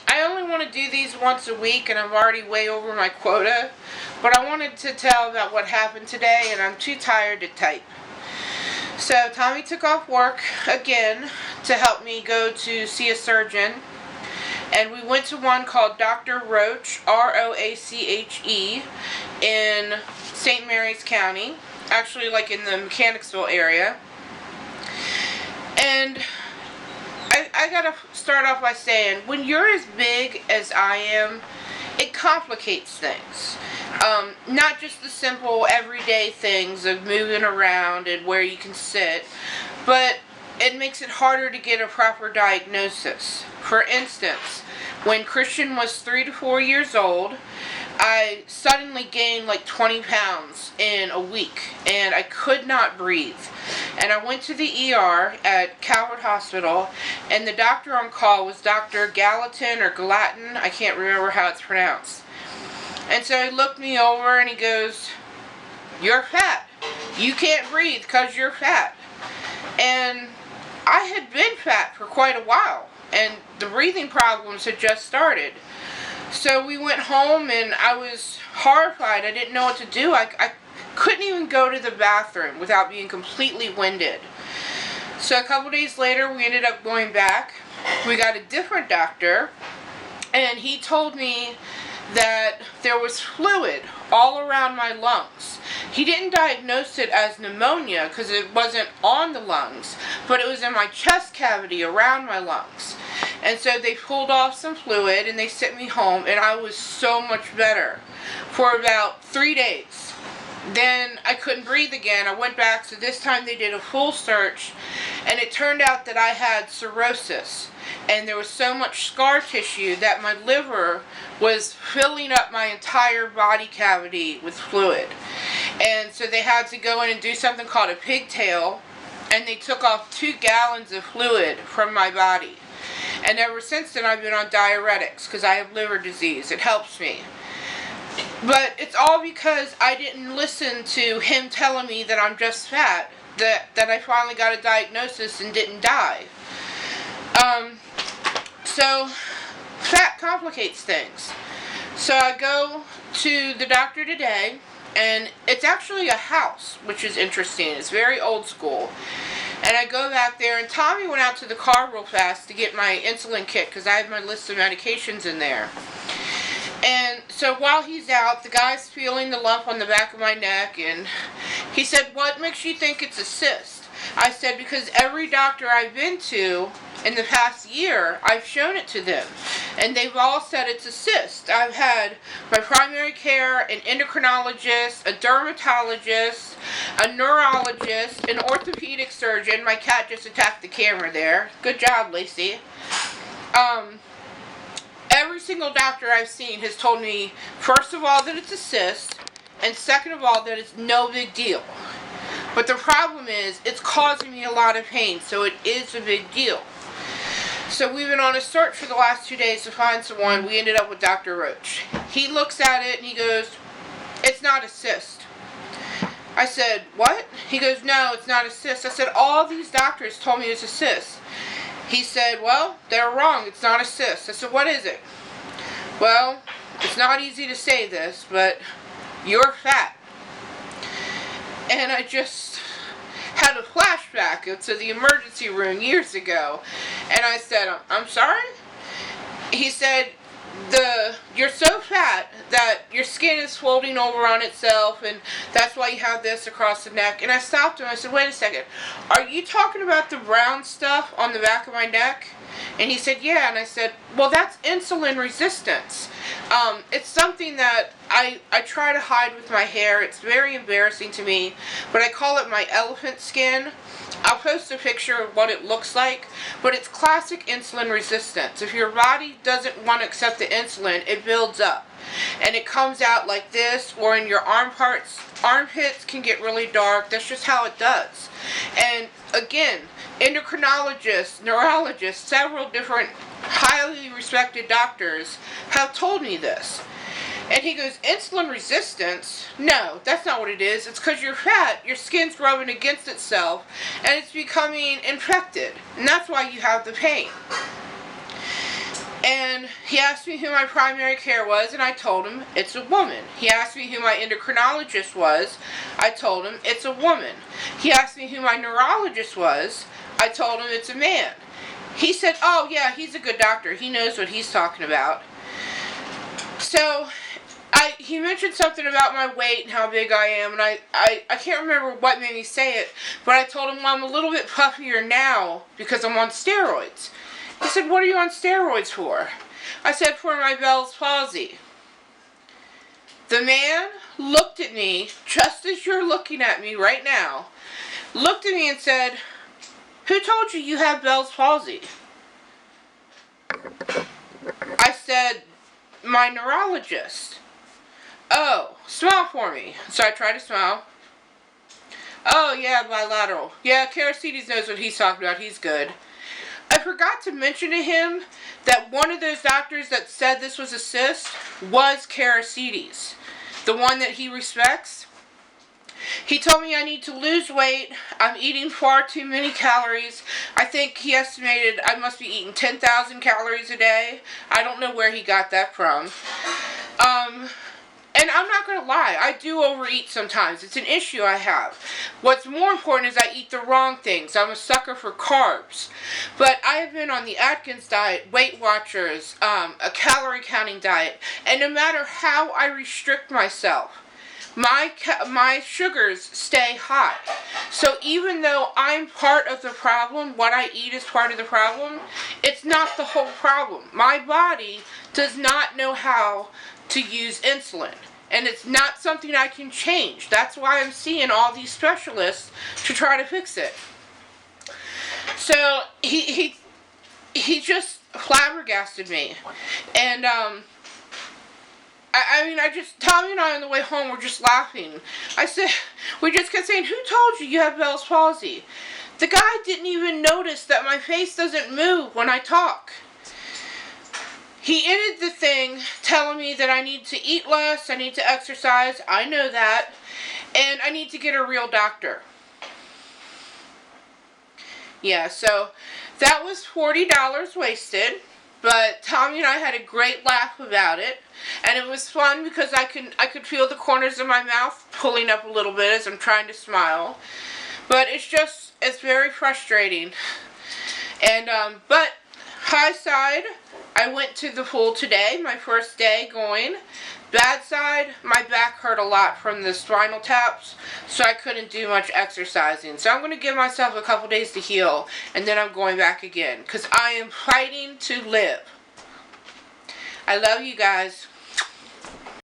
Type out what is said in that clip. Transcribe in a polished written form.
I only want to do these once a week, and I'm already way over my quota. But I wanted to tell about what happened today, and I'm too tired to type. So Tommy took off work again to help me go to see a surgeon. And we went to one called Dr. Roache, R-O-A-C-H-E, in St. Mary's County. Actually, like in the Mechanicsville area. And I gotta start off by saying, when you're as big as I am, it complicates things. Not just the simple everyday things of moving around and where you can sit, but it makes it harder to get a proper diagnosis. For instance, when Christian was 3 to 4 years old, I suddenly gained like 20 pounds in a week, and I could not breathe. And I went to the ER at Calvert Hospital, and the doctor on call was Dr. Gallatin or Gallatin, I can't remember how it's pronounced. And so he looked me over and he goes, "You're fat. You can't breathe because you're fat." And I had been fat for quite a while, and the breathing problems had just started. So we went home, and I was horrified. I didn't know what to do. I couldn't even go to the bathroom without being completely winded. So a couple days later, we ended up going back. We got a different doctor, and he told me that there was fluid all around my lungs. He didn't diagnose it as pneumonia because it wasn't on the lungs, but it was in my chest cavity around my lungs. And so they pulled off some fluid and they sent me home, and I was so much better for about 3 days. Then I couldn't breathe again. I went back, so this time they did a full search, and it turned out that I had cirrhosis. And there was so much scar tissue that my liver was filling up my entire body cavity with fluid. And so they had to go in and do something called a pigtail, and they took off 2 gallons of fluid from my body. And ever since then I've been on diuretics because I have liver disease. It helps me. But it's all because I didn't listen to him telling me that I'm just fat, that I finally got a diagnosis and didn't die. So fat complicates things. So I go to the doctor today, and it's actually a house, which is interesting. It's very old school. And I go back there, and Tommy went out to the car real fast to get my insulin kit because I have my list of medications in there. And so while he's out, the guy's feeling the lump on the back of my neck, and he said, "What makes you think it's a cyst?" I said, "Because every doctor I've been to in the past year, I've shown it to them, and they've all said it's a cyst. I've had my primary care, an endocrinologist, a dermatologist, a neurologist, an orthopedic surgeon." My cat just attacked the camera there. Good job, Lacey. Every single doctor I've seen has told me, first of all, that it's a cyst, and second of all, that it's no big deal. But the problem is, it's causing me a lot of pain, so it is a big deal. So we've been on a search for the last 2 days to find someone. We ended up with Dr. Roache. He looks at it and he goes, "It's not a cyst." I said, "What?" He goes, "No, it's not a cyst." I said, "All these doctors told me it's a cyst." He said, "Well, they're wrong. It's not a cyst." I said, "What is it?" "Well, it's not easy to say this, but you're fat." And I just had a flashback to the emergency room years ago. And I said, "I'm sorry?" He said, "You're so fat that your skin is folding over on itself, and that's why you have this across the neck." And I stopped him. I said, "Wait a second. Are you talking about the brown stuff on the back of my neck?" And he said, "Yeah." And I said, "Well, that's insulin resistance. It's something that I try to hide with my hair. It's very embarrassing to me, but I call it my elephant skin. I'll post a picture of what it looks like, but it's classic insulin resistance. If your body doesn't want to accept the insulin, it builds up. And it comes out like this, or in your armpits can get really dark. That's just how it does." And again, endocrinologists, neurologists, several different highly respected doctors have told me this. And he goes, "Insulin resistance? No, that's not what it is. It's because you're fat, your skin's rubbing against itself, and it's becoming infected. And that's why you have the pain." And he asked me who my primary care was, and I told him it's a woman. He asked me who my endocrinologist was. I told him it's a woman. He asked me who my neurologist was. I told him it's a man. He said, oh yeah, he's a good doctor. He knows what he's talking about. So he mentioned something about my weight and how big I am, and I can't remember what made me say it, but I told him, well, I'm a little bit puffier now because I'm on steroids. He said, what are you on steroids for? I said, for my Bell's palsy. The man looked at me, just as you're looking at me right now, looked at me and said, who told you you have Bell's palsy? I said, my neurologist. Oh, smile for me. So I tried to smile. Oh, yeah, bilateral. Yeah, Caracides knows what he's talking about. He's good. I forgot to mention to him that one of those doctors that said this was a cyst was Caracides, the one that he respects. He told me I need to lose weight. I'm eating far too many calories. I think he estimated I must be eating 10,000 calories a day. I don't know where he got that from. And I'm not going to lie, I do overeat sometimes. It's an issue I have. What's more important is I eat the wrong things. I'm a sucker for carbs. But I have been on the Atkins diet, Weight Watchers, a calorie counting diet. And no matter how I restrict myself, my sugars stay high. So even though I'm part of the problem, what I eat is part of the problem, it's not the whole problem. My body does not know how to use insulin. And it's not something I can change. That's why I'm seeing all these specialists to try to fix it. So he just flabbergasted me. And Tommy and I on the way home were just laughing. I said, we just kept saying, who told you have Bell's palsy? The guy didn't even notice that my face doesn't move when I talk. He ended the thing telling me that I need to eat less, I need to exercise, I know that, and I need to get a real doctor. Yeah, so that was $40 wasted, but Tommy and I had a great laugh about it, and it was fun because I could feel the corners of my mouth pulling up a little bit as I'm trying to smile, but it's very frustrating. And, but, high side, I went to the pool today, my first day going. Bad side, my back hurt a lot from the spinal taps, so I couldn't do much exercising. So I'm going to give myself a couple days to heal, and then I'm going back again, because I am fighting to live. I love you guys.